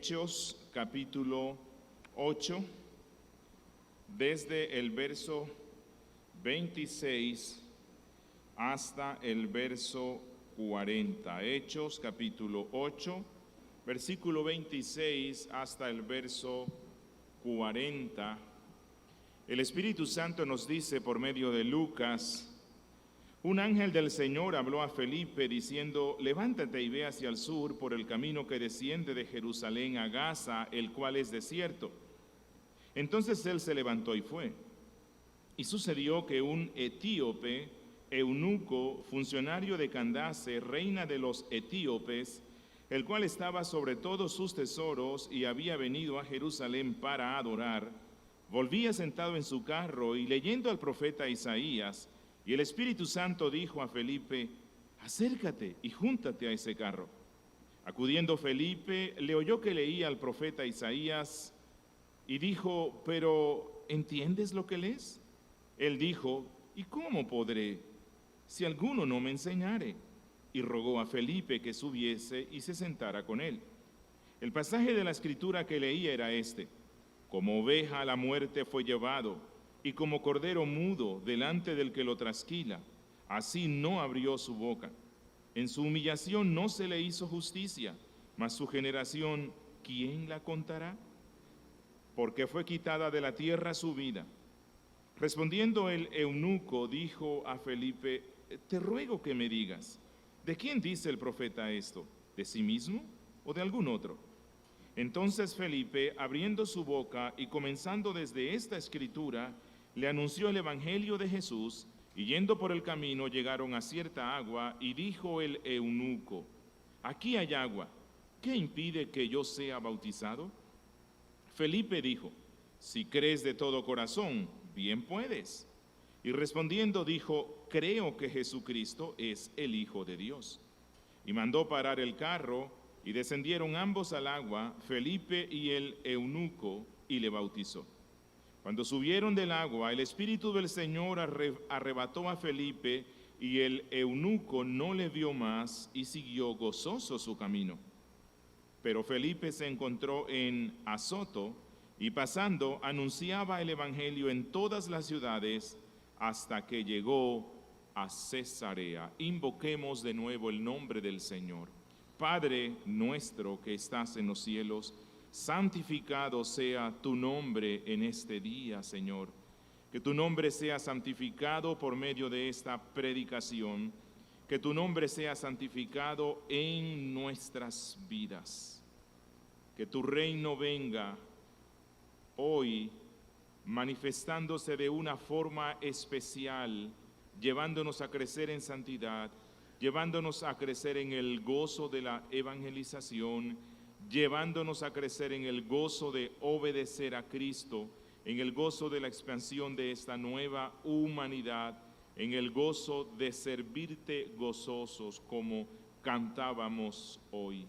Hechos capítulo 8, desde el verso 26 hasta el verso 40. Hechos capítulo 8, versículo 26 hasta el verso 40. El Espíritu Santo nos dice por medio de Lucas: un ángel del Señor habló a Felipe diciendo: levántate y ve hacia el sur por el camino que desciende de Jerusalén a Gaza, el cual es desierto. Entonces él se levantó y fue. Y sucedió que un etíope, eunuco, funcionario de Candace, reina de los etíopes, el cual estaba sobre todos sus tesoros y había venido a Jerusalén para adorar, volvía sentado en su carro y leyendo al profeta Isaías. Y el Espíritu Santo dijo a Felipe: acércate y júntate a ese carro. Acudiendo Felipe, le oyó que leía al profeta Isaías y dijo: ¿pero entiendes lo que lees? Él dijo: ¿y cómo podré, si alguno no me enseñare? Y rogó a Felipe que subiese y se sentara con él. El pasaje de la escritura que leía era este: como oveja a la muerte fue llevado, y como cordero mudo delante del que lo trasquila, así no abrió su boca. En su humillación no se le hizo justicia, mas su generación, ¿quién la contará? Porque fue quitada de la tierra su vida. Respondiendo el eunuco, dijo a Felipe: te ruego que me digas, ¿de quién dice el profeta esto? ¿De sí mismo o de algún otro? Entonces Felipe, abriendo su boca y comenzando desde esta escritura, le anunció el evangelio de Jesús, y yendo por el camino llegaron a cierta agua, y dijo el eunuco: aquí hay agua, ¿qué impide que yo sea bautizado? Felipe dijo: si crees de todo corazón, bien puedes. Y respondiendo dijo: creo que Jesucristo es el Hijo de Dios. Y mandó parar el carro, y descendieron ambos al agua, Felipe y el eunuco, y le bautizó. Cuando subieron del agua, el Espíritu del Señor arrebató a Felipe, y el eunuco no le vio más, y siguió gozoso su camino. Pero Felipe se encontró en Azoto, y pasando anunciaba el evangelio en todas las ciudades, hasta que llegó a Cesarea. Invoquemos de nuevo el nombre del Señor. Padre nuestro que estás en los cielos, santificado sea tu nombre en este día, Señor. Que tu nombre sea santificado por medio de esta predicación. Que tu nombre sea santificado en nuestras vidas. Que tu reino venga hoy manifestándose de una forma especial, llevándonos a crecer en santidad, llevándonos a crecer en el gozo de la evangelización, llevándonos a crecer en el gozo de obedecer a Cristo, en el gozo de la expansión de esta nueva humanidad, en el gozo de servirte gozosos como cantábamos hoy.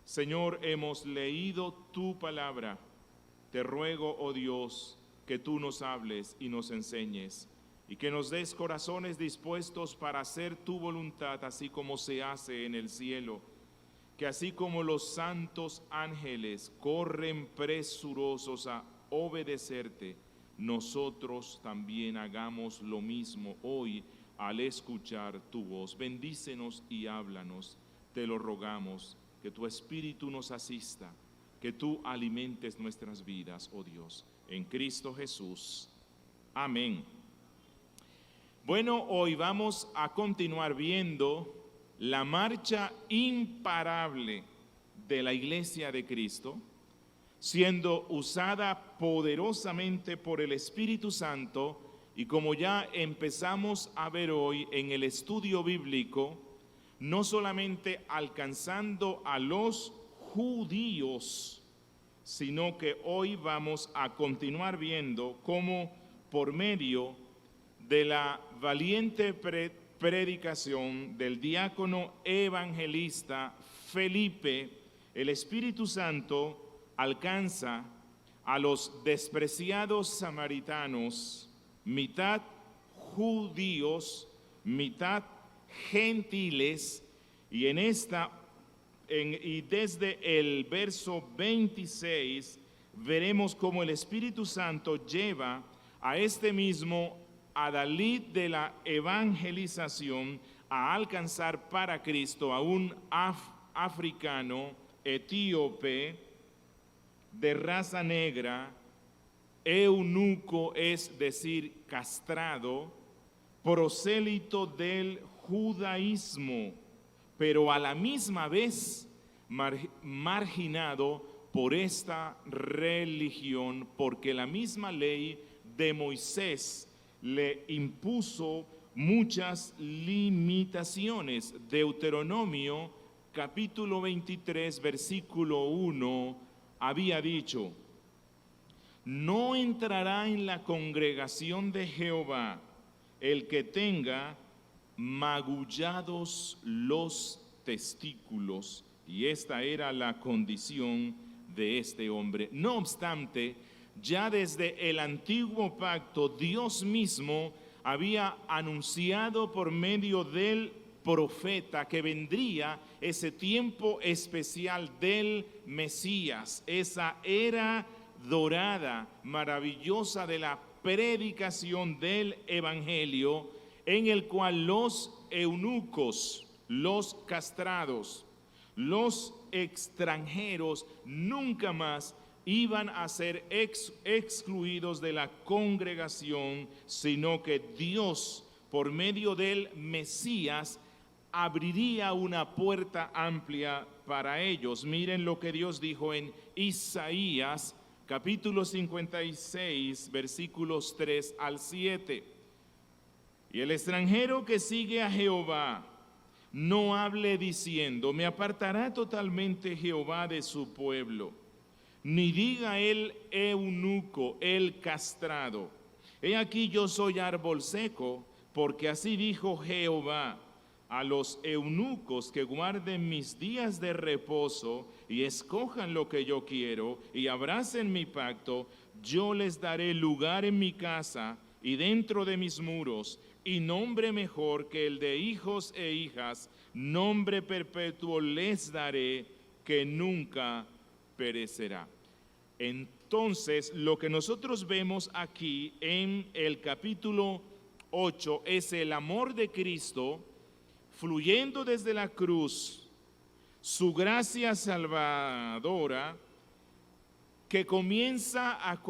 Señor, hemos leído tu palabra. Te ruego, oh Dios, que tú nos hables y nos enseñes, y que nos des corazones dispuestos para hacer tu voluntad, así como se hace en el cielo. Que así como los santos ángeles corren presurosos a obedecerte, nosotros también hagamos lo mismo hoy al escuchar tu voz. Bendícenos y háblanos, te lo rogamos, que tu Espíritu nos asista, que tú alimentes nuestras vidas, oh Dios, en Cristo Jesús. Amén. Bueno, hoy vamos a continuar viendo la marcha imparable de la Iglesia de Cristo, siendo usada poderosamente por el Espíritu Santo, y como ya empezamos a ver hoy en el estudio bíblico, no solamente alcanzando a los judíos, sino que hoy vamos a continuar viendo cómo por medio de la valiente predicación del diácono evangelista Felipe, el Espíritu Santo alcanza a los despreciados samaritanos, mitad judíos, mitad gentiles, y en esta y desde el verso 26 veremos cómo el Espíritu Santo lleva a este mismo adalid de la evangelización a alcanzar para Cristo a un africano, etíope, de raza negra, eunuco, es decir, castrado, prosélito del judaísmo, pero a la misma vez marginado por esta religión, porque la misma ley de Moisés le impuso muchas limitaciones. Deuteronomio capítulo 23, versículo 1, había dicho: no entrará en la congregación de Jehová el que tenga magullados los testículos, y esta era la condición de este hombre. No obstante, ya desde el antiguo pacto, Dios mismo había anunciado por medio del profeta que vendría ese tiempo especial del Mesías, esa era dorada, maravillosa de la predicación del Evangelio, en el cual los eunucos, los castrados, los extranjeros nunca más iban a ser excluidos de la congregación, sino que Dios, por medio del Mesías, abriría una puerta amplia para ellos. Miren lo que Dios dijo en Isaías capítulo 56, versículos 3 al 7. Y el extranjero que sigue a Jehová no hable diciendo: me apartará totalmente Jehová de su pueblo, ni diga el eunuco, el castrado: he aquí yo soy árbol seco, porque así dijo Jehová: a los eunucos que guarden mis días de reposo y escojan lo que yo quiero y abracen mi pacto, yo les daré lugar en mi casa y dentro de mis muros, y nombre mejor que el de hijos e hijas, nombre perpetuo les daré, que nunca perecerá. Entonces, lo que nosotros vemos aquí en el capítulo 8 es el amor de Cristo fluyendo desde la cruz, su gracia salvadora, que comienza a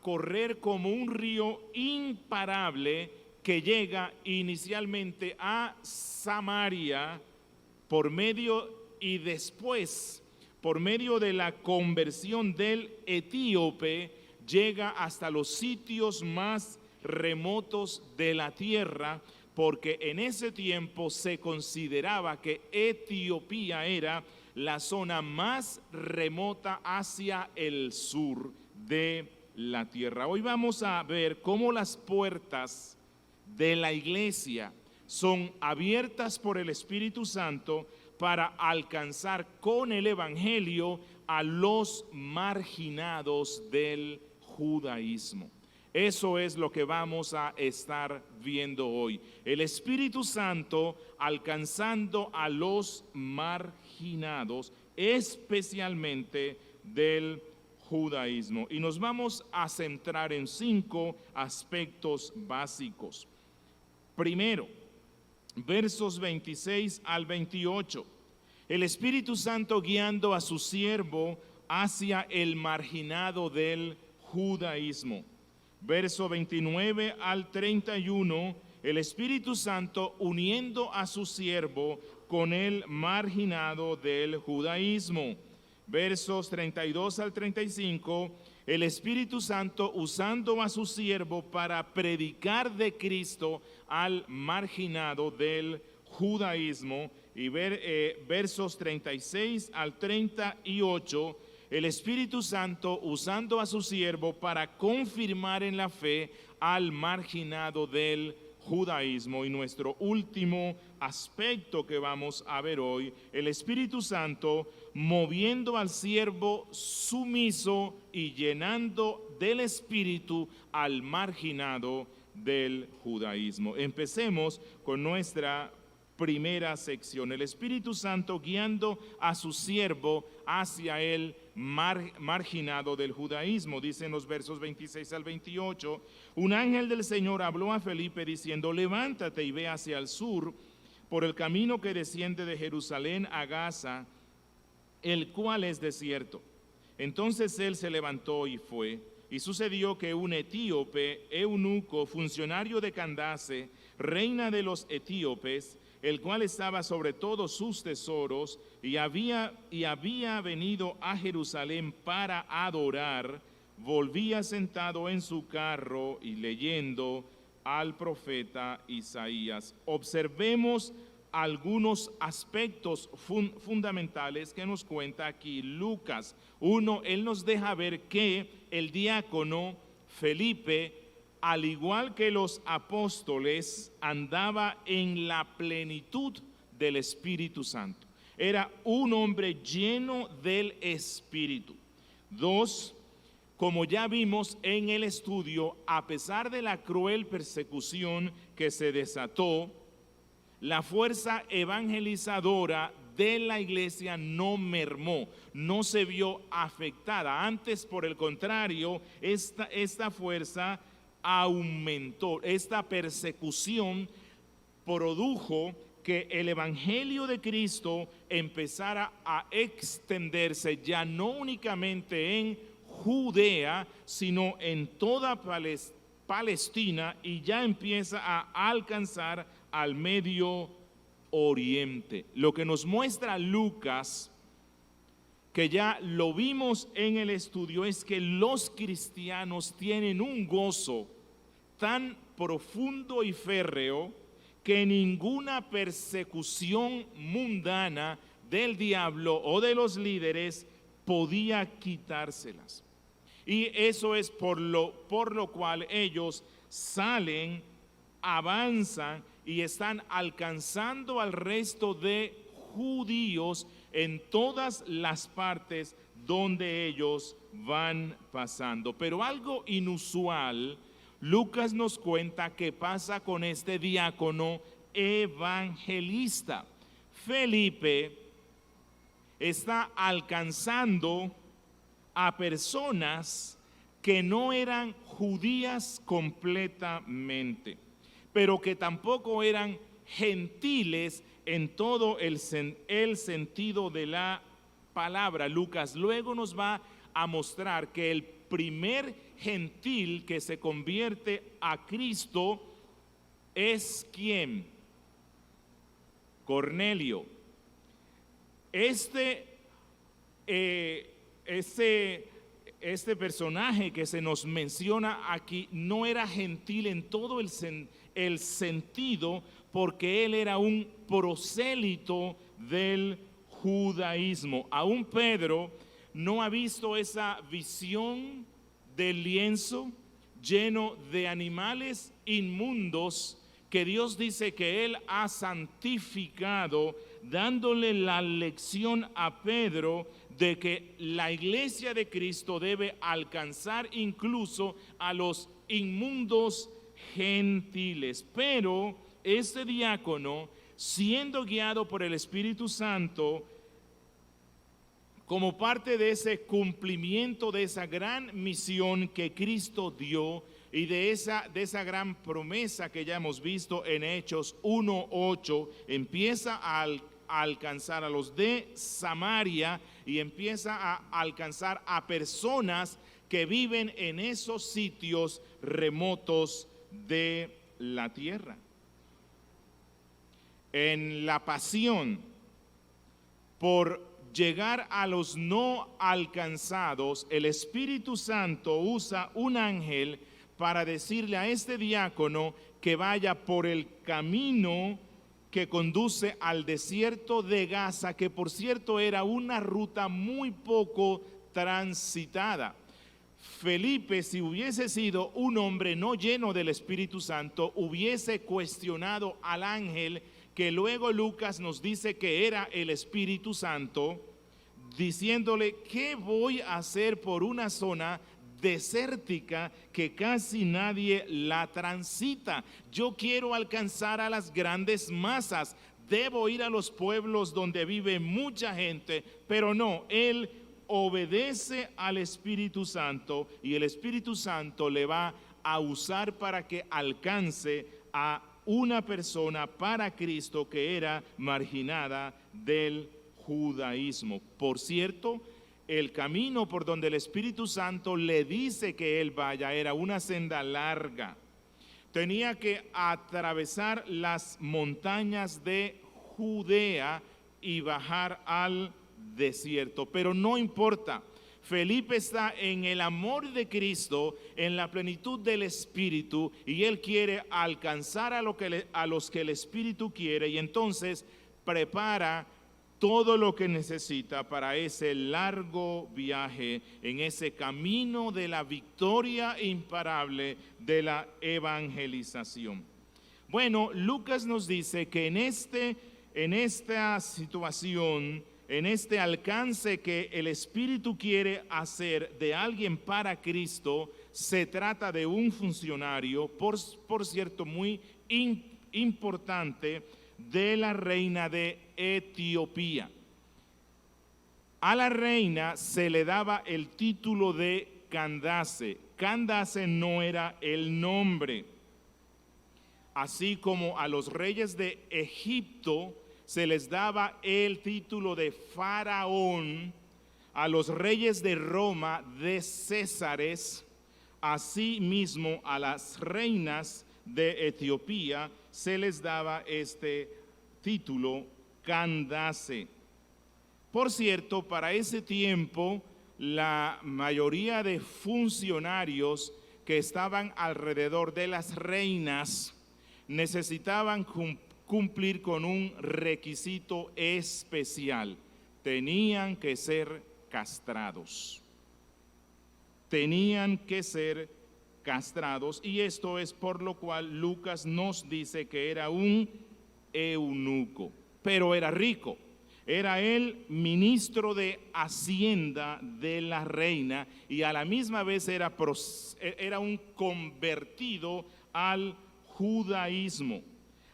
correr como un río imparable que llega inicialmente a Samaria por medio y después, por medio de la conversión del etíope, llega hasta los sitios más remotos de la tierra, porque en ese tiempo se consideraba que Etiopía era la zona más remota hacia el sur de la tierra. Hoy vamos a ver cómo las puertas de la iglesia son abiertas por el Espíritu Santo para alcanzar con el Evangelio a los marginados del judaísmo. Eso es lo que vamos a estar viendo hoy. El Espíritu Santo alcanzando a los marginados, especialmente del judaísmo. Y nos vamos a centrar en 5 aspectos básicos. Primero, versos 26 al 28. El Espíritu Santo guiando a su siervo hacia el marginado del judaísmo. Verso 29 al 31, el Espíritu Santo uniendo a su siervo con el marginado del judaísmo. Versos 32 al 35, el Espíritu Santo usando a su siervo para predicar de Cristo al marginado del judaísmo. Y versos 36 al 38, el Espíritu Santo usando a su siervo para confirmar en la fe al marginado del judaísmo. Y nuestro último aspecto que vamos a ver hoy, el Espíritu Santo moviendo al siervo sumiso y llenando del Espíritu al marginado del judaísmo. Empecemos con nuestra primera sección. El Espíritu Santo guiando a su siervo hacia el marginado del judaísmo. Dice en los versos 26 al 28, un ángel del Señor habló a Felipe diciendo, levántate y ve hacia el sur por el camino que desciende de Jerusalén a Gaza, el cual es desierto. Entonces él se levantó y fue. Y sucedió que un etíope, eunuco, funcionario de Candace, reina de los etíopes, el cual estaba sobre todos sus tesoros, y había venido a Jerusalén para adorar, volvía sentado en su carro y leyendo al profeta Isaías. Observemos algunos aspectos fundamentales que nos cuenta aquí Lucas. Uno, él nos deja ver que el diácono Felipe, al igual que los apóstoles, andaba en la plenitud del Espíritu Santo. Era un hombre lleno del Espíritu. Dos, como ya vimos en el estudio, a pesar de la cruel persecución que se desató, la fuerza evangelizadora de la iglesia no mermó, no se vio afectada. Antes, por el contrario, esta fuerza aumentó. Esta persecución produjo que el evangelio de Cristo empezara a extenderse ya no únicamente en Judea, sino en toda Palestina, y ya empieza a alcanzar al Medio Oriente. Lo que nos muestra Lucas, que ya lo vimos en el estudio, es que los cristianos tienen un gozo tan profundo y férreo que ninguna persecución mundana del diablo o de los líderes podía quitárselas. Y eso es por lo cual ellos salen, avanzan y están alcanzando al resto de judíos en todas las partes donde ellos van pasando. Pero algo inusual, Lucas nos cuenta que pasa con este diácono evangelista. Felipe está alcanzando a personas que no eran judías completamente, pero que tampoco eran gentiles en todo el sentido de la palabra. Lucas luego nos va a mostrar que el primer gentil que se convierte a Cristo es ¿quién? Cornelio. Este personaje que se nos menciona aquí no era gentil en todo el sentido, porque él era un prosélito del judaísmo. Aún Pedro no ha visto esa visión del lienzo lleno de animales inmundos que Dios dice que él ha santificado, dándole la lección a Pedro de que la iglesia de Cristo debe alcanzar incluso a los inmundos gentiles. Pero este diácono, siendo guiado por el Espíritu Santo, como parte de ese cumplimiento de esa gran misión que Cristo dio y de esa gran promesa que ya hemos visto en Hechos 1:8, empieza a alcanzar a los de Samaria y empieza a alcanzar a personas que viven en esos sitios remotos de la tierra. En la pasión por llegar a los no alcanzados, el Espíritu Santo usa un ángel para decirle a este diácono que vaya por el camino que conduce al desierto de Gaza, que por cierto era una ruta muy poco transitada. Felipe, si hubiese sido un hombre no lleno del Espíritu Santo, hubiese cuestionado al ángel, que luego Lucas nos dice que era el Espíritu Santo, diciéndole: ¿qué voy a hacer por una zona desértica que casi nadie la transita? Yo quiero alcanzar a las grandes masas. debo ir a los pueblos donde vive mucha gente, pero no, él obedece al Espíritu Santo y el Espíritu Santo le va a usar para que alcance a una persona para Cristo que era marginada del judaísmo. Por cierto, el camino por donde el Espíritu Santo le dice que él vaya era una senda larga. Tenía que atravesar las montañas de Judea y bajar al desierto, pero no importa. Felipe está en el amor de Cristo, en la plenitud del Espíritu, y él quiere alcanzar a los que el Espíritu quiere, y entonces prepara todo lo que necesita para ese largo viaje, en ese camino de la victoria imparable de la evangelización. Bueno, Lucas nos dice que en esta situación, en este alcance que el Espíritu quiere hacer de alguien para Cristo, se trata de un funcionario, por cierto, muy importante, de la reina de Etiopía. A la reina se le daba el título de Candace. Candace no era el nombre. Así como a los reyes de Egipto se les daba el título de faraón, a los reyes de Roma de Césares, así mismo a las reinas de Etiopía se les daba este título Candace. Por cierto, para ese tiempo la mayoría de funcionarios que estaban alrededor de las reinas necesitaban cumplir con un requisito especial: tenían que ser castrados. Tenían que ser castrados, y esto es por lo cual Lucas nos dice que era un eunuco, pero era rico. Era el ministro de Hacienda de la reina y a la misma vez era un convertido al judaísmo.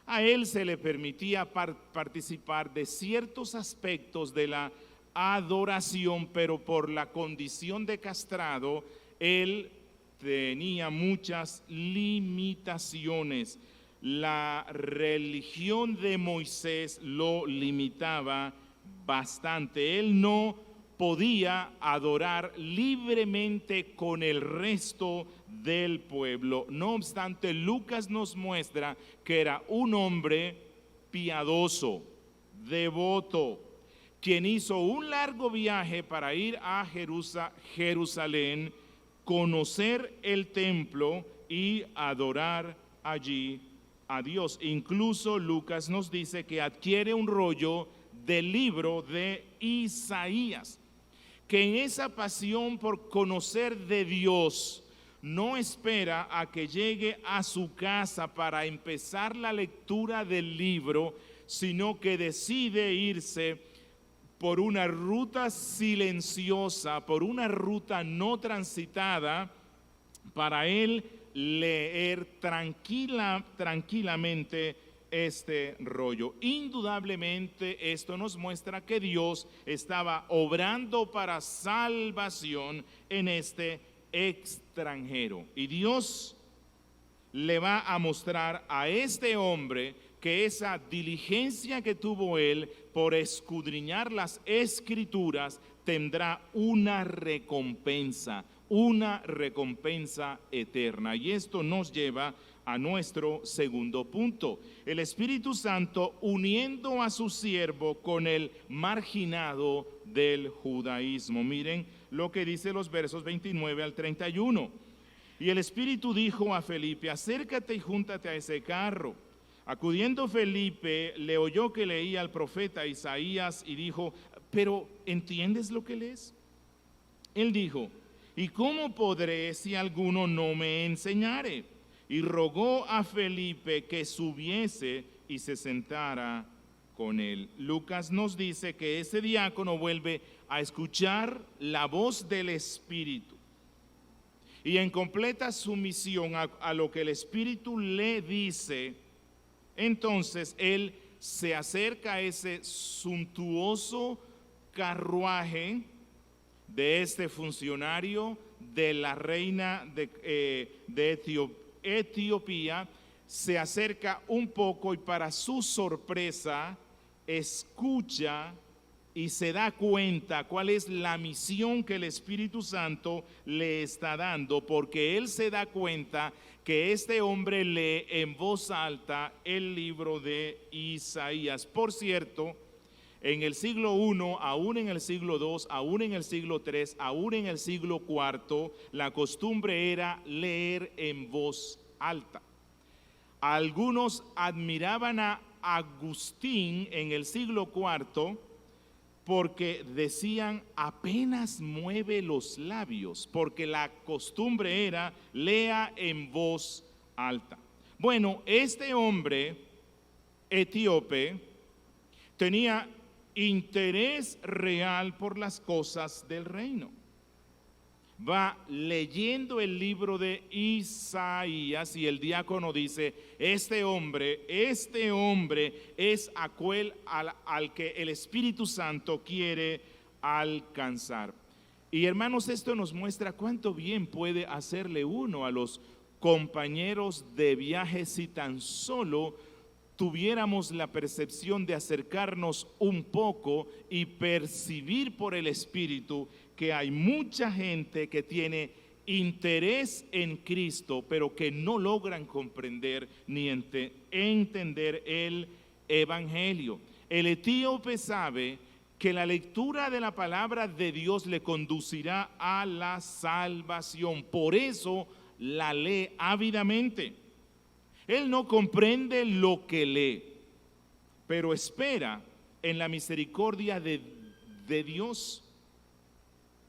A él se le permitía participar de ciertos aspectos de la adoración, pero por la condición de castrado, él tenía muchas limitaciones. La religión de Moisés lo limitaba bastante. Él no podía adorar libremente con el resto del pueblo. No obstante, Lucas nos muestra que era un hombre piadoso, devoto, quien hizo un largo viaje para ir a Jerusalén, conocer el templo y adorar allí a Dios. Incluso Lucas nos dice que adquiere un rollo del libro de Isaías, que en esa pasión por conocer de Dios no espera a que llegue a su casa para empezar la lectura del libro, sino que decide irse por una ruta silenciosa, por una ruta no transitada, para él leer tranquilamente este rollo. Indudablemente esto nos muestra que Dios estaba obrando para salvación en este extranjero. Y Dios le va a mostrar a este hombre que esa diligencia que tuvo él por escudriñar las Escrituras tendrá una recompensa eterna. Y esto nos lleva a nuestro segundo punto: el Espíritu Santo uniendo a su siervo con el marginado del judaísmo. Miren lo que dice los versos 29 al 31. Y el Espíritu dijo a Felipe: acércate y júntate a ese carro. Acudiendo Felipe, le oyó que leía al profeta Isaías y dijo: ¿pero entiendes lo que lees? Él dijo: ¿y cómo podré si alguno no me enseñare? Y rogó a Felipe que subiese y se sentara con él. Lucas nos dice que ese diácono vuelve a escuchar la voz del Espíritu, y en completa sumisión a lo que el Espíritu le dice, entonces él se acerca ese suntuoso carruaje de este funcionario de la reina de Etiopía, se acerca un poco y para su sorpresa escucha y se da cuenta cuál es la misión que el Espíritu Santo le está dando, porque él se da cuenta que este hombre lee en voz alta el libro de Isaías. Por cierto, en el siglo I, aún en el siglo II, aún en el siglo III, aún en el siglo IV, la costumbre era leer en voz alta. Algunos admiraban a Agustín en el siglo IV porque decían apenas mueve los labios, porque la costumbre era lea en voz alta. Bueno, este hombre etíope tenía interés real por las cosas del reino. Va leyendo el libro de Isaías y el diácono dice, este hombre es aquel al que el Espíritu Santo quiere alcanzar. Y hermanos, esto nos muestra cuánto bien puede hacerle uno a los compañeros de viaje si tan solo tuviéramos la percepción de acercarnos un poco y percibir por el Espíritu que hay mucha gente que tiene interés en Cristo, pero que no logran comprender ni entender el Evangelio. El etíope sabe que la lectura de la palabra de Dios le conducirá a la salvación, por eso la lee ávidamente. Él no comprende lo que lee, pero espera en la misericordia de Dios.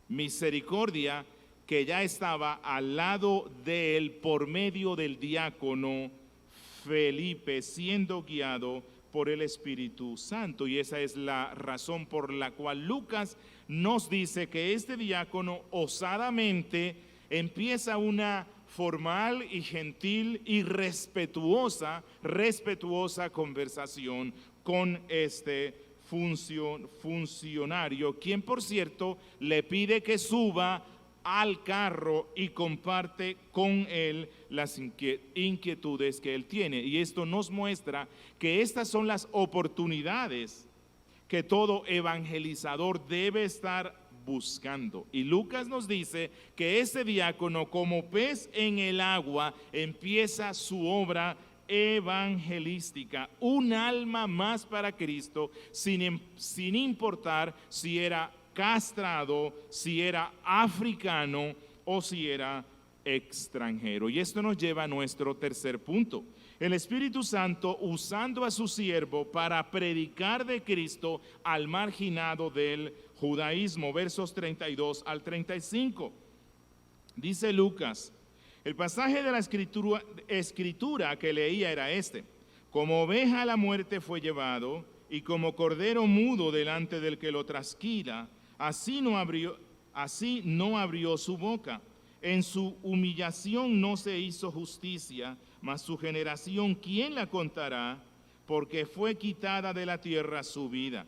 Misericordia que ya estaba al lado de él por medio del diácono Felipe, siendo guiado por el Espíritu Santo. Y esa es la razón por la cual Lucas nos dice que este diácono osadamente empieza una formal y gentil y respetuosa conversación con este funcionario, quien por cierto le pide que suba al carro y comparte con él las inquietudes que él tiene. Y esto nos muestra que estas son las oportunidades que todo evangelizador debe estar buscando. Y Lucas nos dice que ese diácono, como pez en el agua, empieza su obra evangelística, un alma más para Cristo, sin importar si era castrado, si era africano o si era extranjero. Y esto nos lleva a nuestro tercer punto. El Espíritu Santo usando a su siervo para predicar de Cristo al marginado del judaísmo, versos 32 al 35. Dice Lucas, el pasaje de la escritura que leía era este: como oveja a la muerte fue llevado, y como cordero mudo delante del que lo trasquila, así no abrió su boca. En su humillación no se hizo justicia, mas su generación, ¿quién la contará? Porque fue quitada de la tierra su vida.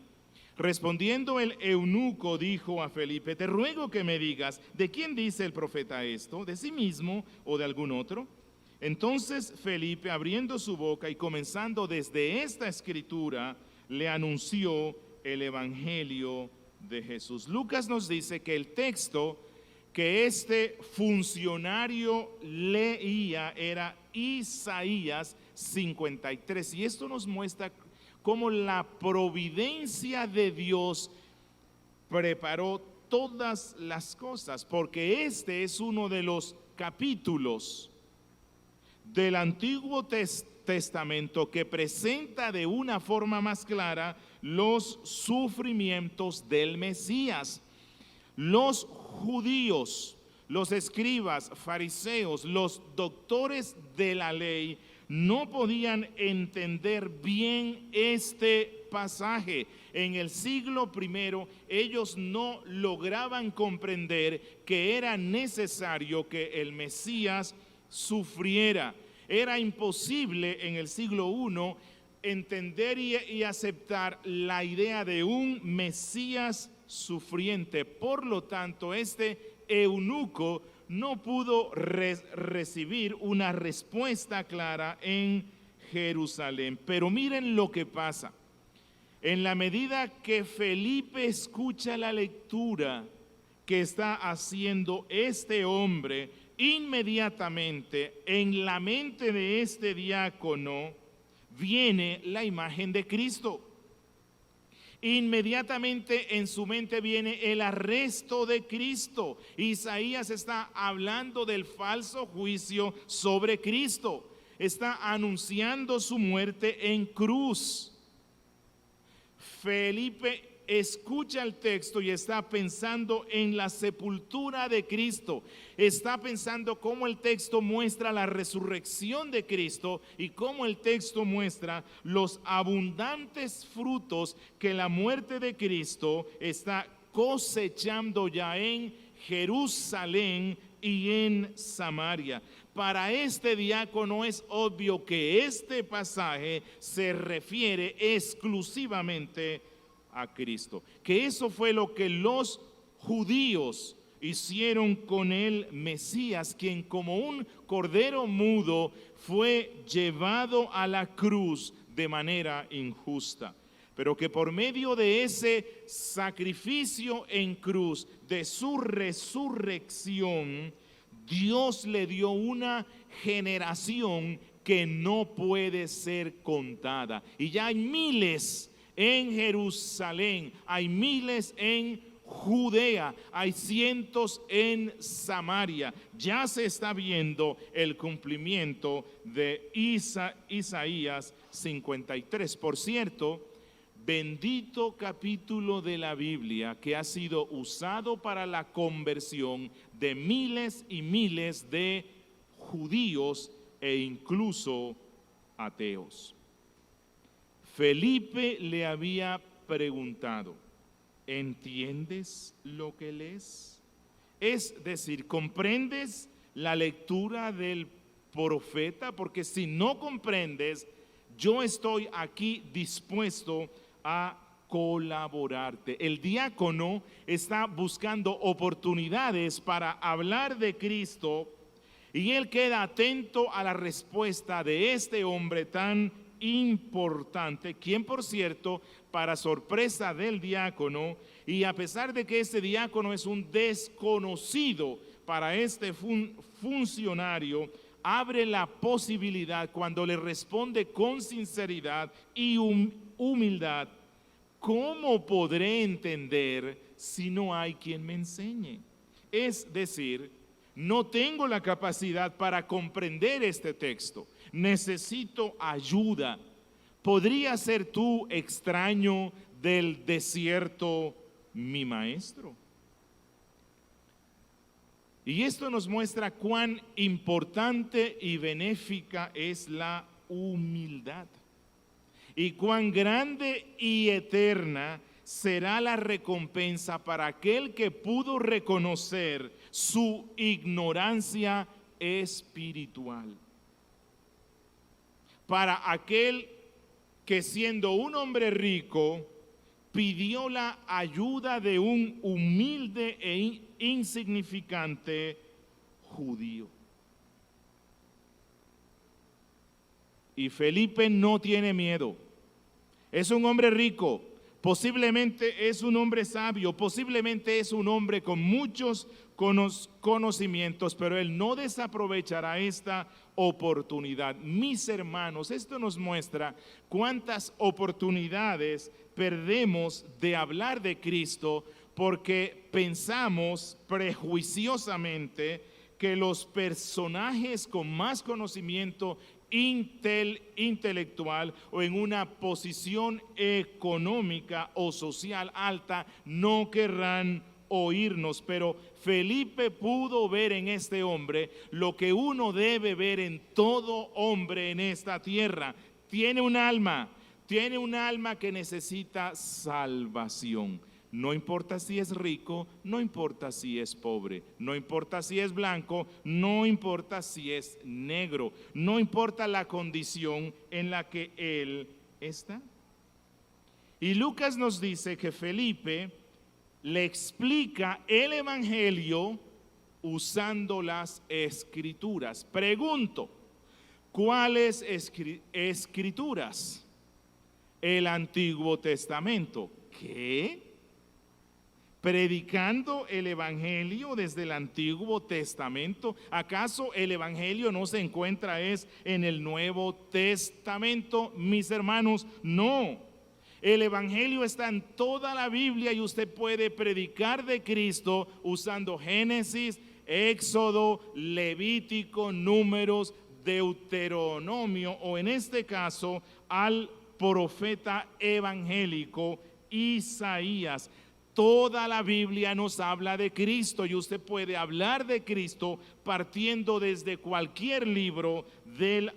Respondiendo el eunuco dijo a Felipe, te ruego que me digas, ¿de quién dice el profeta esto? ¿De sí mismo o de algún otro? Entonces Felipe, abriendo su boca y comenzando desde esta escritura, le anunció el evangelio de Jesús. Lucas nos dice que el texto que este funcionario leía era Isaías 53, y esto nos muestra cómo la providencia de Dios preparó todas las cosas, porque este es uno de los capítulos del Antiguo Testamento que presenta de una forma más clara los sufrimientos del Mesías. Los judíos, los escribas, fariseos, los doctores de la ley no podían entender bien este pasaje. En el siglo I ellos no lograban comprender que era necesario que el Mesías sufriera. Era imposible en el siglo I entender y aceptar la idea de un Mesías sufriente. Por lo tanto, este eunuco no pudo recibir una respuesta clara en Jerusalén. Pero miren lo que pasa. En la medida que Felipe escucha la lectura que está haciendo este hombre, inmediatamente en la mente de este diácono viene la imagen de Cristo. Inmediatamente en su mente viene el arresto de Cristo. Isaías está hablando del falso juicio sobre Cristo. Está anunciando su muerte en cruz. Felipe escucha el texto y está pensando en la sepultura de Cristo. Está pensando cómo el texto muestra la resurrección de Cristo y cómo el texto muestra los abundantes frutos que la muerte de Cristo está cosechando ya en Jerusalén y en Samaria. Para este diácono es obvio que este pasaje se refiere exclusivamente a Cristo, que eso fue lo que los judíos hicieron con el Mesías, quien como un cordero mudo fue llevado a la cruz de manera injusta, pero que por medio de ese sacrificio en cruz, de su resurrección, Dios le dio una generación que no puede ser contada. Y ya hay miles en Jerusalén, hay miles en Judea, hay cientos en Samaria. Ya se está viendo el cumplimiento de Isaías 53. Por cierto, bendito capítulo de la Biblia que ha sido usado para la conversión de miles y miles de judíos e incluso ateos. Felipe le había preguntado: ¿entiendes lo que lees? Es decir, ¿comprendes la lectura del profeta? Porque si no comprendes, yo estoy aquí dispuesto a colaborarte. El diácono está buscando oportunidades para hablar de Cristo y él queda atento a la respuesta de este hombre tan importante, quien por cierto, para sorpresa del diácono, y a pesar de que este diácono es un desconocido para este funcionario, abre la posibilidad cuando le responde con sinceridad y humildad: ¿cómo podré entender si no hay quien me enseñe? Es decir, no tengo la capacidad para comprender este texto, necesito ayuda. ¿Podría ser tú, extraño del desierto, mi maestro? Y esto nos muestra cuán importante y benéfica es la humildad, y cuán grande y eterna será la recompensa para aquel que pudo reconocer su ignorancia espiritual. Para aquel que, siendo un hombre rico, pidió la ayuda de un humilde e insignificante judío. Y Felipe no tiene miedo. Es un hombre rico, posiblemente es un hombre sabio, posiblemente es un hombre con muchos conocimientos, pero él no desaprovechará esta oportunidad. Mis hermanos, esto nos muestra cuántas oportunidades perdemos de hablar de Cristo porque pensamos prejuiciosamente que los personajes con más conocimiento intelectual o en una posición económica o social alta no querrán oírnos, pero Felipe pudo ver en este hombre lo que uno debe ver en todo hombre en esta tierra. Tiene un alma que necesita salvación. No importa si es rico, no importa si es pobre, no importa si es blanco, no importa si es negro, no importa la condición en la que él está. Y Lucas nos dice que Felipe le explica el Evangelio usando las Escrituras. Pregunto, ¿cuáles Escrituras? El Antiguo Testamento. ¿Qué? ¿Predicando el Evangelio desde el Antiguo Testamento? ¿Acaso el Evangelio no se encuentra en el Nuevo Testamento? Mis hermanos, no. El Evangelio está en toda la Biblia y usted puede predicar de Cristo usando Génesis, Éxodo, Levítico, Números, Deuteronomio o en este caso al profeta evangélico Isaías. Toda la Biblia nos habla de Cristo y usted puede hablar de Cristo partiendo desde cualquier libro del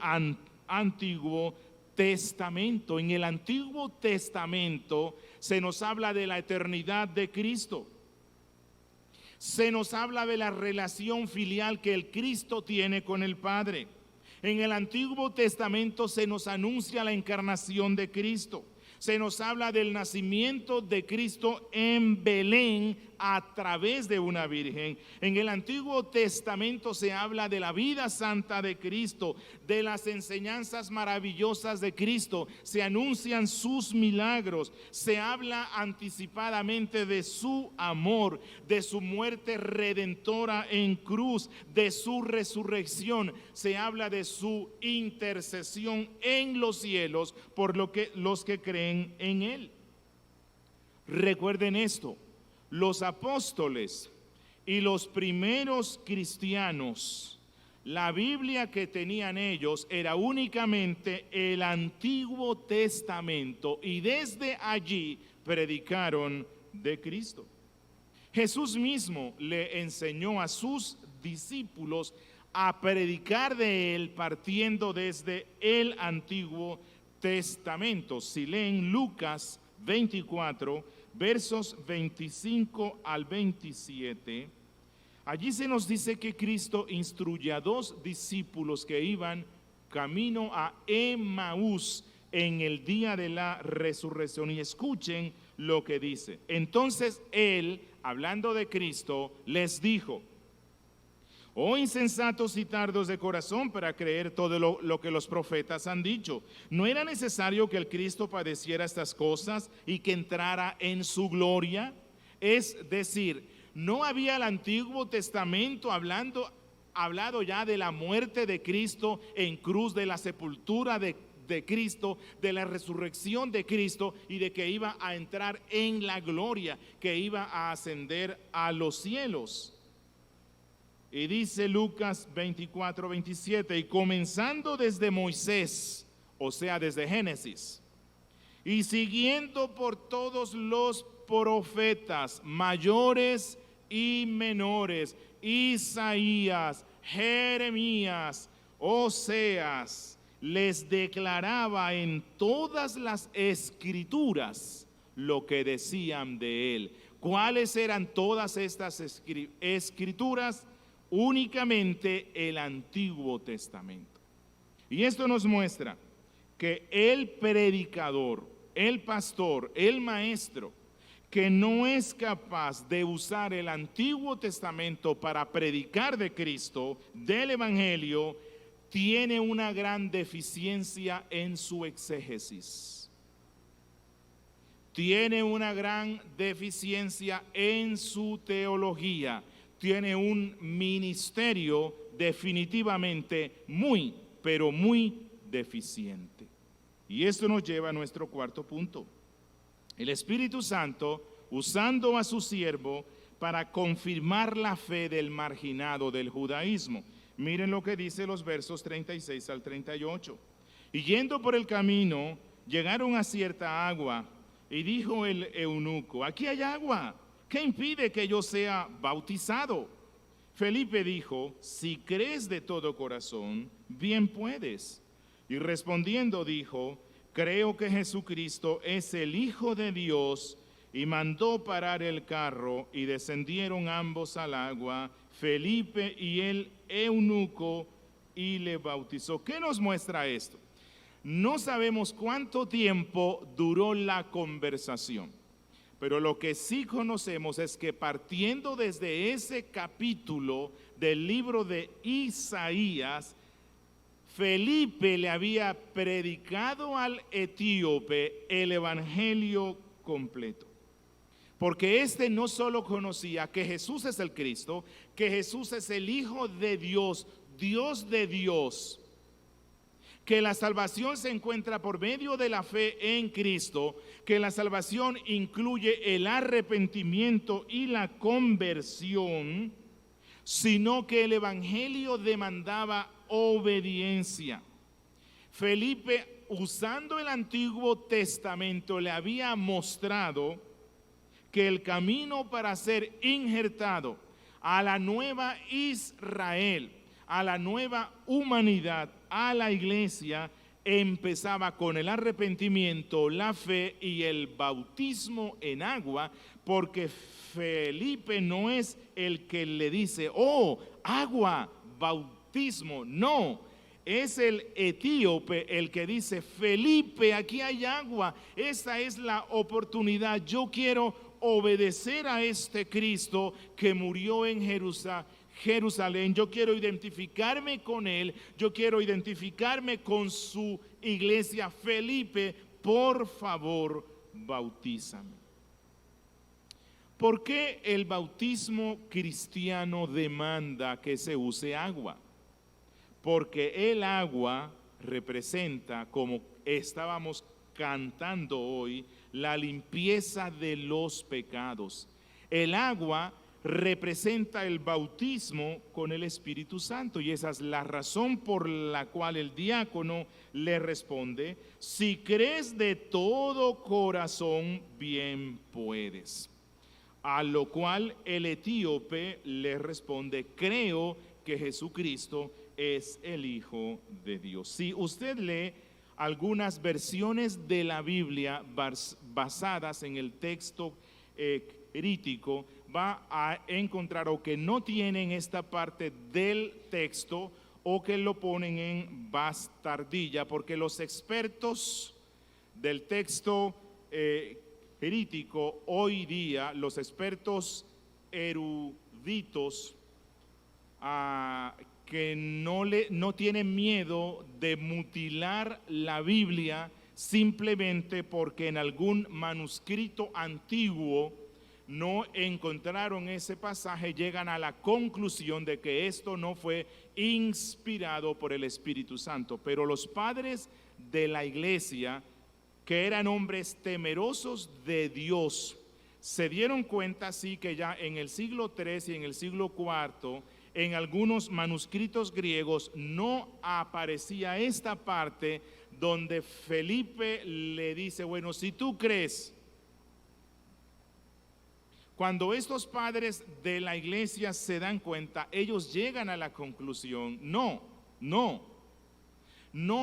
Antiguo Testamento. En el Antiguo Testamento se nos habla de la eternidad de Cristo. Se nos habla de la relación filial que el Cristo tiene con el Padre. En el Antiguo Testamento se nos anuncia la encarnación de Cristo. Se nos habla del nacimiento de Cristo en Belén a través de una virgen. En el Antiguo Testamento se habla de la vida santa de Cristo, de las enseñanzas maravillosas de Cristo. Se anuncian sus milagros, se habla anticipadamente de su amor, de su muerte redentora en cruz, de su resurrección. Se habla de su intercesión en los cielos por los que creen en él. Recuerden esto, los apóstoles y los primeros cristianos, la Biblia que tenían ellos era únicamente el Antiguo Testamento y desde allí predicaron de Cristo. Jesús mismo le enseñó a sus discípulos a predicar de él partiendo desde el Antiguo Testamento. Si leen Lucas 24, versos 25 al 27, allí se nos dice que Cristo instruye a dos discípulos que iban camino a Emaús en el día de la resurrección. Y escuchen lo que dice. Entonces él, hablando de Cristo, les dijo: oh insensatos y tardos de corazón para creer todo lo que los profetas han dicho. ¿No era necesario que el Cristo padeciera estas cosas y que entrara en su gloria? Es decir, ¿no había el Antiguo Testamento hablado ya de la muerte de Cristo en cruz, de la sepultura de Cristo, de la resurrección de Cristo y de que iba a entrar en la gloria, que iba a ascender a los cielos? Y dice Lucas 24, 27, y comenzando desde Moisés, o sea, desde Génesis, y siguiendo por todos los profetas, mayores y menores, Isaías, Jeremías, Oseas, les declaraba en todas las escrituras lo que decían de él. ¿Cuáles eran todas estas escrituras? Únicamente el Antiguo Testamento. Y esto nos muestra que el predicador, el pastor, el maestro, que no es capaz de usar el Antiguo Testamento para predicar de Cristo, del Evangelio, tiene una gran deficiencia en su exégesis. Tiene una gran deficiencia en su teología. Tiene un ministerio definitivamente muy, pero muy deficiente. Y esto nos lleva a nuestro cuarto punto. El Espíritu Santo usando a su siervo para confirmar la fe del marginado del judaísmo. Miren lo que dice los versos 36 al 38. Y yendo por el camino, llegaron a cierta agua, y dijo el eunuco: aquí hay agua, ¿qué impide que yo sea bautizado? Felipe dijo: si crees de todo corazón, bien puedes. Y respondiendo dijo: creo que Jesucristo es el Hijo de Dios. Y mandó parar el carro, y descendieron ambos al agua, Felipe y el eunuco, y le bautizó. ¿Qué nos muestra esto? No sabemos cuánto tiempo duró la conversación, pero lo que sí conocemos es que partiendo desde ese capítulo del libro de Isaías, Felipe le había predicado al etíope el evangelio completo. Porque este no solo conocía que Jesús es el Cristo, que Jesús es el Hijo de Dios, Dios de Dios, que la salvación se encuentra por medio de la fe en Cristo, que la salvación incluye el arrepentimiento y la conversión, sino que el evangelio demandaba obediencia. Felipe, usando el Antiguo Testamento, le había mostrado que el camino para ser injertado a la nueva Israel, a la nueva humanidad, a la iglesia, empezaba con el arrepentimiento, la fe y el bautismo en agua, porque Felipe no es el que le dice, oh, agua, bautismo, no. Es el etíope el que dice, Felipe, aquí hay agua, esta es la oportunidad, yo quiero obedecer a este Cristo que murió en Jerusalén, yo quiero identificarme con él, yo quiero identificarme con su iglesia. Felipe, por favor, bautízame. ¿Por qué el bautismo cristiano demanda que se use agua? Porque el agua representa, como estábamos cantando hoy, la limpieza de los pecados. El agua representa el bautismo con el Espíritu Santo, y esa es la razón por la cual el diácono le responde, si crees de todo corazón, bien puedes. A lo cual el etíope le responde, creo que Jesucristo es el Hijo de Dios. Si usted lee algunas versiones de la Biblia basadas en el texto crítico, va a encontrar o que no tienen esta parte del texto o que lo ponen en bastardilla, porque los expertos del texto crítico hoy día, los expertos eruditos que no tienen miedo de mutilar la Biblia simplemente porque en algún manuscrito antiguo no encontraron ese pasaje, llegan a la conclusión de que esto no fue inspirado por el Espíritu Santo. Pero los padres de la iglesia, que eran hombres temerosos de Dios, se dieron cuenta sí que ya en el siglo III y en el siglo IV, en algunos manuscritos griegos no aparecía esta parte donde Felipe le dice, bueno, si tú crees. Cuando estos padres de la iglesia se dan cuenta, ellos llegan a la conclusión, no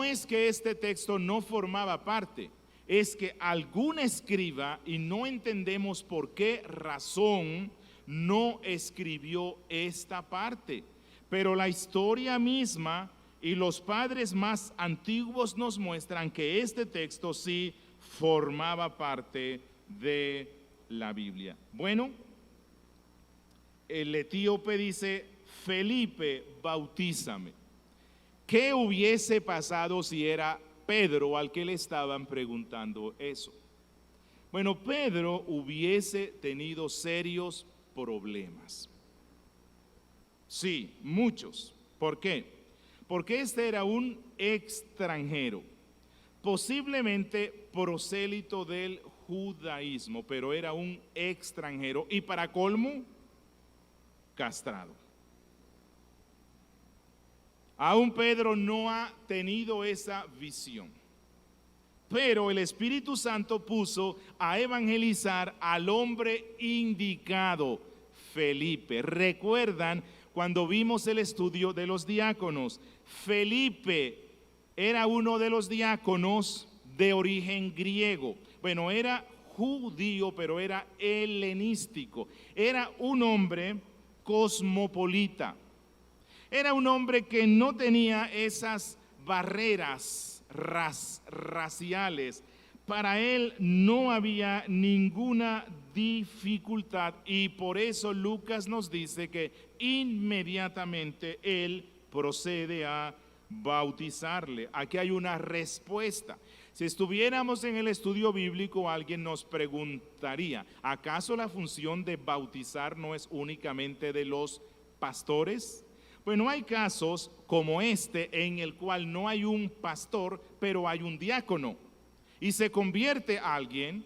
es que este texto no formaba parte, es que algún escriba, y no entendemos por qué razón, no escribió esta parte. Pero la historia misma y los padres más antiguos nos muestran que este texto sí formaba parte de la Biblia. Bueno, el etíope dice, Felipe, bautízame. ¿Qué hubiese pasado si era Pedro al que le estaban preguntando eso? Bueno, Pedro hubiese tenido serios problemas. Sí, muchos. ¿Por qué? Porque este era un extranjero, posiblemente prosélito del judaísmo, pero era un extranjero y para colmo, castrado. Aún Pedro no ha tenido esa visión, pero el Espíritu Santo puso a evangelizar al hombre indicado, Felipe. ¿Recuerdan cuando vimos el estudio de los diáconos? Felipe era uno de los diáconos de origen griego. Bueno, era judío, pero era helenístico. Era un hombre cosmopolita. Era un hombre que no tenía esas barreras raciales. Para él no había ninguna dificultad y por eso Lucas nos dice que inmediatamente él procede a bautizarle. Aquí hay una respuesta. Si estuviéramos en el estudio bíblico, alguien nos preguntaría, ¿acaso la función de bautizar no es únicamente de los pastores? Bueno, hay casos como este en el cual no hay un pastor, pero hay un diácono. Y se convierte alguien.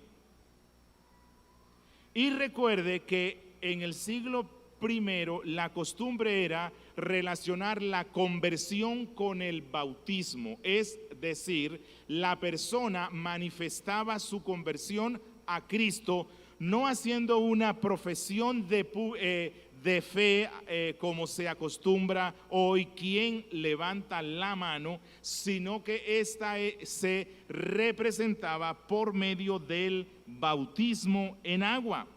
Y recuerde que en el siglo I la costumbre era relacionar la conversión con el bautismo. Es decir, la persona manifestaba su conversión a Cristo, no haciendo una profesión de fe como se acostumbra hoy, quien levanta la mano, sino que esta se representaba por medio del bautismo en agua.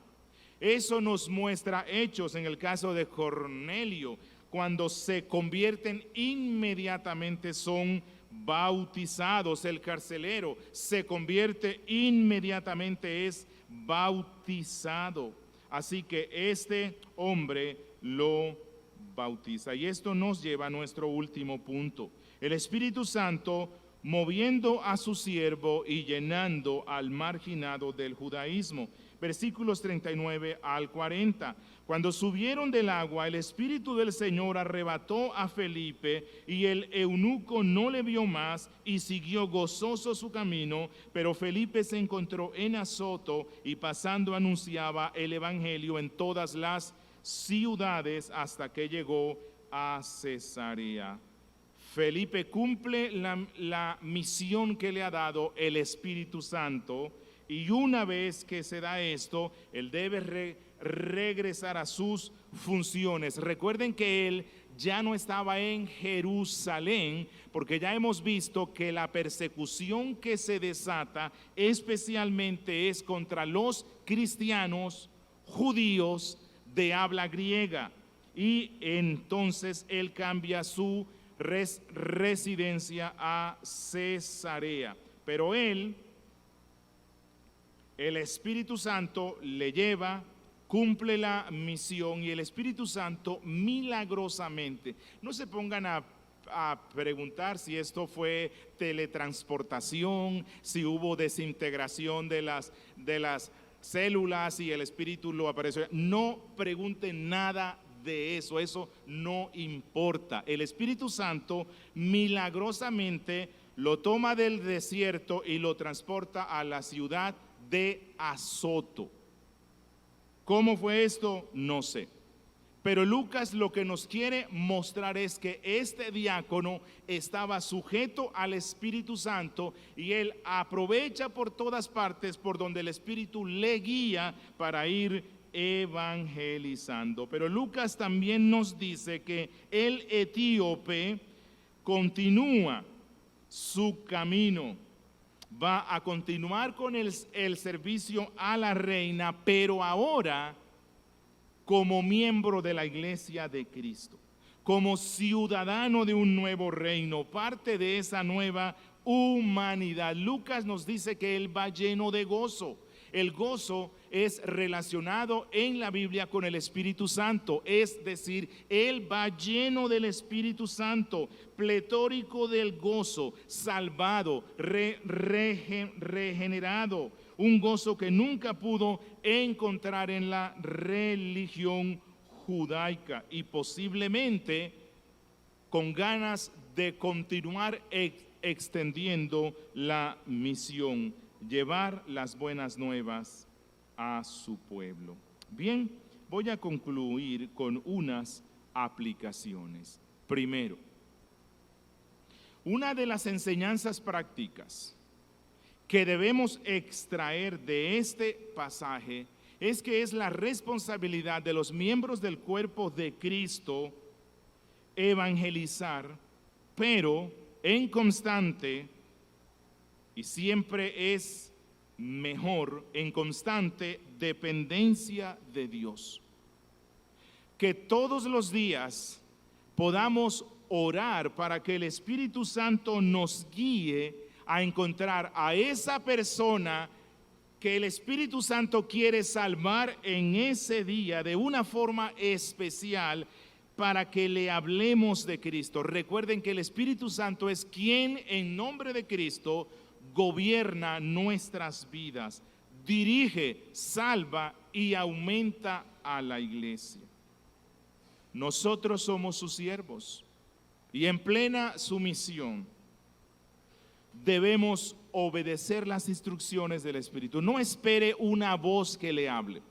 Eso nos muestra Hechos en el caso de Cornelio. Cuando se convierten, inmediatamente son bautizados. El carcelero se convierte, inmediatamente es bautizado. Así que este hombre lo bautiza. Y esto nos lleva a nuestro último punto. El Espíritu Santo moviendo a su siervo y llenando al marginado del judaísmo. Versículos 39 al 40. Cuando subieron del agua, el Espíritu del Señor arrebató a Felipe y el eunuco no le vio más y siguió gozoso su camino, pero Felipe se encontró en Azoto y pasando anunciaba el evangelio en todas las ciudades hasta que llegó a Cesarea. Felipe cumple la misión que le ha dado el Espíritu Santo y una vez que se da esto, él debe regresar a sus funciones. Recuerden que él ya no estaba en Jerusalén, porque ya hemos visto que la persecución que se desata especialmente es contra los cristianos judíos de habla griega. Y entonces él cambia su residencia a Cesarea. Pero el Espíritu Santo le lleva, cumple la misión y el Espíritu Santo milagrosamente. No se pongan a preguntar si esto fue teletransportación, si hubo desintegración de las células y el Espíritu lo apareció. No pregunten nada de eso, eso no importa. El Espíritu Santo milagrosamente lo toma del desierto y lo transporta a la ciudad de Azoto. ¿Cómo fue esto? No sé. Pero Lucas lo que nos quiere mostrar es que este diácono estaba sujeto al Espíritu Santo y él aprovecha por todas partes por donde el Espíritu le guía para ir evangelizando. Pero Lucas también nos dice que el etíope continúa su camino. Va a continuar con el servicio a la reina, pero ahora como miembro de la iglesia de Cristo, como ciudadano de un nuevo reino, parte de esa nueva humanidad. Lucas nos dice que él va lleno de gozo. El gozo es relacionado en la Biblia con el Espíritu Santo, es decir, él va lleno del Espíritu Santo, pletórico del gozo, salvado, regenerado, un gozo que nunca pudo encontrar en la religión judaica y posiblemente con ganas de continuar extendiendo la misión, llevar las buenas nuevas a su pueblo. Bien, voy a concluir con unas aplicaciones. Primero, una de las enseñanzas prácticas que debemos extraer de este pasaje es que es la responsabilidad de los miembros del cuerpo de Cristo evangelizar, pero en constante, y siempre es mejor, en constante dependencia de Dios. Que todos los días podamos orar para que el Espíritu Santo nos guíe a encontrar a esa persona que el Espíritu Santo quiere salvar en ese día de una forma especial para que le hablemos de Cristo. Recuerden que el Espíritu Santo es quien en nombre de Cristo gobierna nuestras vidas, dirige, salva y aumenta a la iglesia. Nosotros somos sus siervos y en plena sumisión debemos obedecer las instrucciones del Espíritu. No espere una voz que le hable.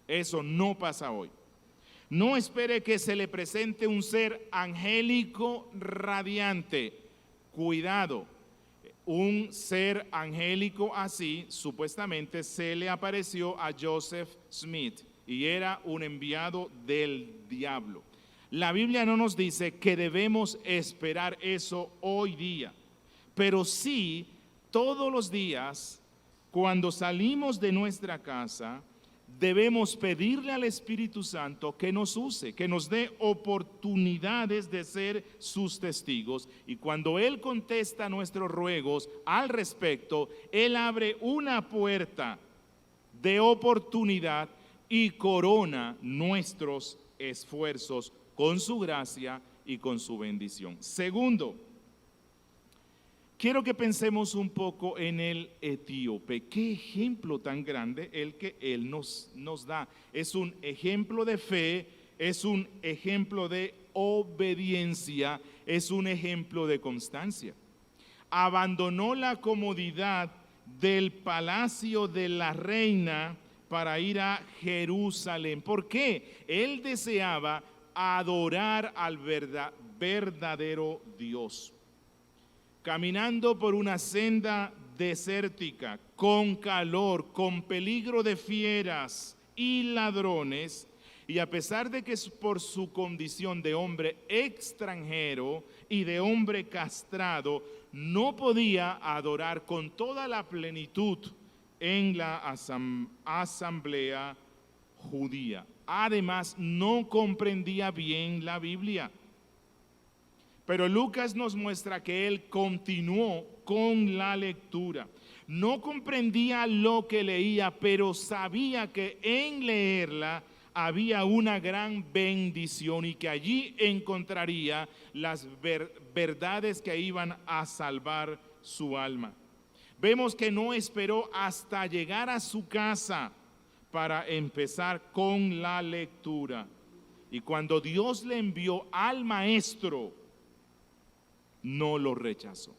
Eso no pasa hoy. No espere que se le presente un ser angélico radiante. Cuidado, un ser angélico así supuestamente se le apareció a Joseph Smith y era un enviado del diablo. La Biblia no nos dice que debemos esperar eso hoy día, pero sí todos los días cuando salimos de nuestra casa debemos pedirle al Espíritu Santo que nos use, que nos dé oportunidades de ser sus testigos. Y cuando Él contesta nuestros ruegos al respecto, Él abre una puerta de oportunidad y corona nuestros esfuerzos con su gracia y con su bendición. Segundo, quiero que pensemos un poco en el etíope. Qué ejemplo tan grande el que él nos da. Es un ejemplo de fe, es un ejemplo de obediencia, es un ejemplo de constancia. Abandonó la comodidad del palacio de la reina para ir a Jerusalén. ¿Por qué? Él deseaba adorar al verdadero Dios. Caminando por una senda desértica, con calor, con peligro de fieras y ladrones, y a pesar de que por su condición de hombre extranjero y de hombre castrado, no podía adorar con toda la plenitud en la asamblea judía. Además, no comprendía bien la Biblia. Pero Lucas nos muestra que él continuó con la lectura. No comprendía lo que leía, pero sabía que en leerla había una gran bendición y que allí encontraría las verdades que iban a salvar su alma. Vemos que no esperó hasta llegar a su casa para empezar con la lectura. Y cuando Dios le envió al maestro, no lo rechazó.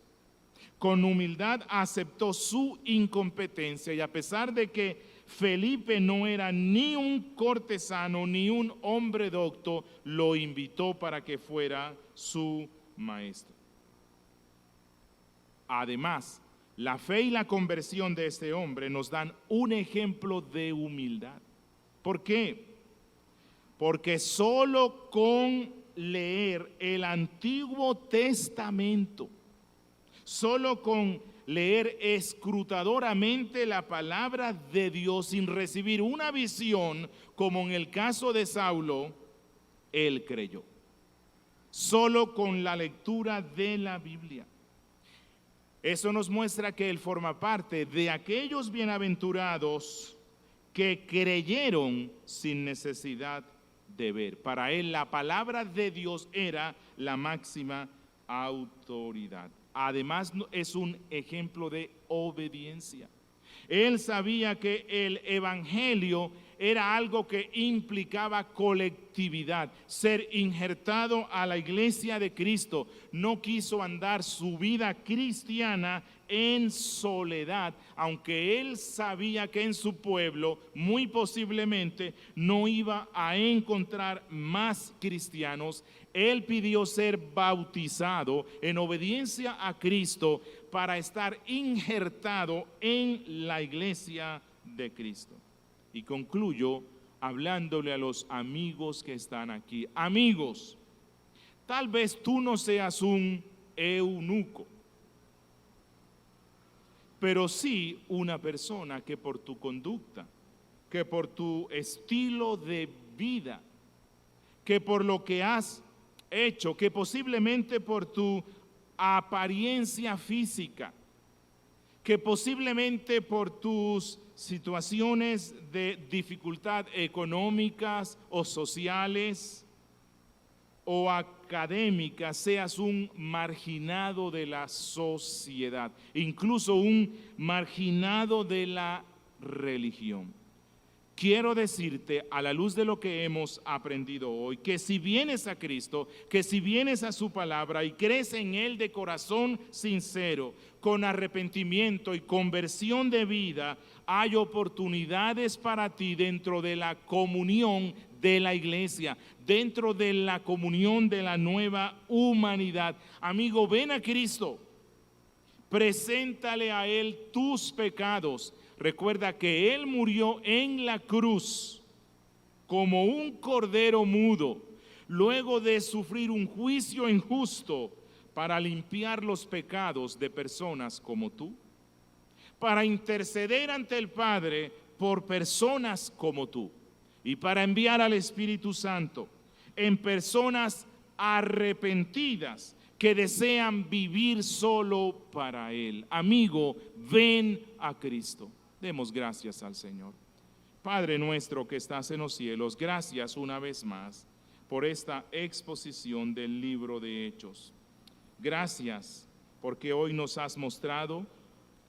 Con humildad aceptó su incompetencia y a pesar de que Felipe no era ni un cortesano ni un hombre docto, lo invitó para que fuera su maestro. Además, la fe y la conversión de este hombre nos dan un ejemplo de humildad. ¿Por qué? Porque solo con leer el Antiguo Testamento, solo con leer escrutadoramente la palabra de Dios sin recibir una visión, como en el caso de Saulo, él creyó. Solo con la lectura de la Biblia. Eso nos muestra que él forma parte de aquellos bienaventurados que creyeron sin necesidad de ver. Para él la palabra de Dios era la máxima autoridad. Además es un ejemplo de obediencia. Él sabía que el evangelio era algo que implicaba colectividad, ser injertado a la iglesia de Cristo. No quiso andar su vida cristiana en soledad, aunque él sabía que en su pueblo muy posiblemente no iba a encontrar más cristianos. Él pidió ser bautizado en obediencia a Cristo para estar injertado en la iglesia de Cristo. Y concluyo hablándole a los amigos que están aquí. Amigos, tal vez tú no seas un eunuco, pero sí una persona que por tu conducta, que por tu estilo de vida, que por lo que has hecho, que posiblemente por tu apariencia física, que posiblemente por tus situaciones de dificultad económicas o sociales o académicas seas un marginado de la sociedad, incluso un marginado de la religión. Quiero decirte, a la luz de lo que hemos aprendido hoy, que si vienes a Cristo, que si vienes a su palabra y crees en Él de corazón sincero, con arrepentimiento y conversión de vida, hay oportunidades para ti dentro de la comunión de la iglesia, dentro de la comunión de la nueva humanidad. Amigo, ven a Cristo, preséntale a Él tus pecados. Recuerda que Él murió en la cruz como un cordero mudo, luego de sufrir un juicio injusto para limpiar los pecados de personas como tú, para interceder ante el Padre por personas como tú y para enviar al Espíritu Santo en personas arrepentidas que desean vivir solo para Él. Amigo, ven a Cristo. Demos gracias al Señor. Padre nuestro que estás en los cielos, gracias una vez más por esta exposición del libro de Hechos. Gracias porque hoy nos has mostrado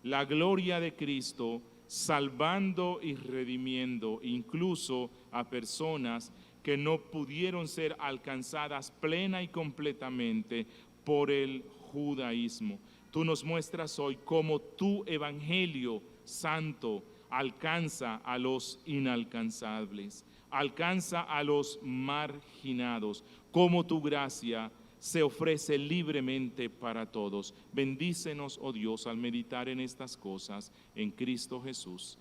la gloria de Cristo salvando y redimiendo incluso a personas que no pudieron ser alcanzadas plena y completamente por el judaísmo. Tú nos muestras hoy cómo tu evangelio santo alcanza a los inalcanzables, alcanza a los marginados, como tu gracia se ofrece libremente para todos. Bendícenos, oh Dios, al meditar en estas cosas, en Cristo Jesús.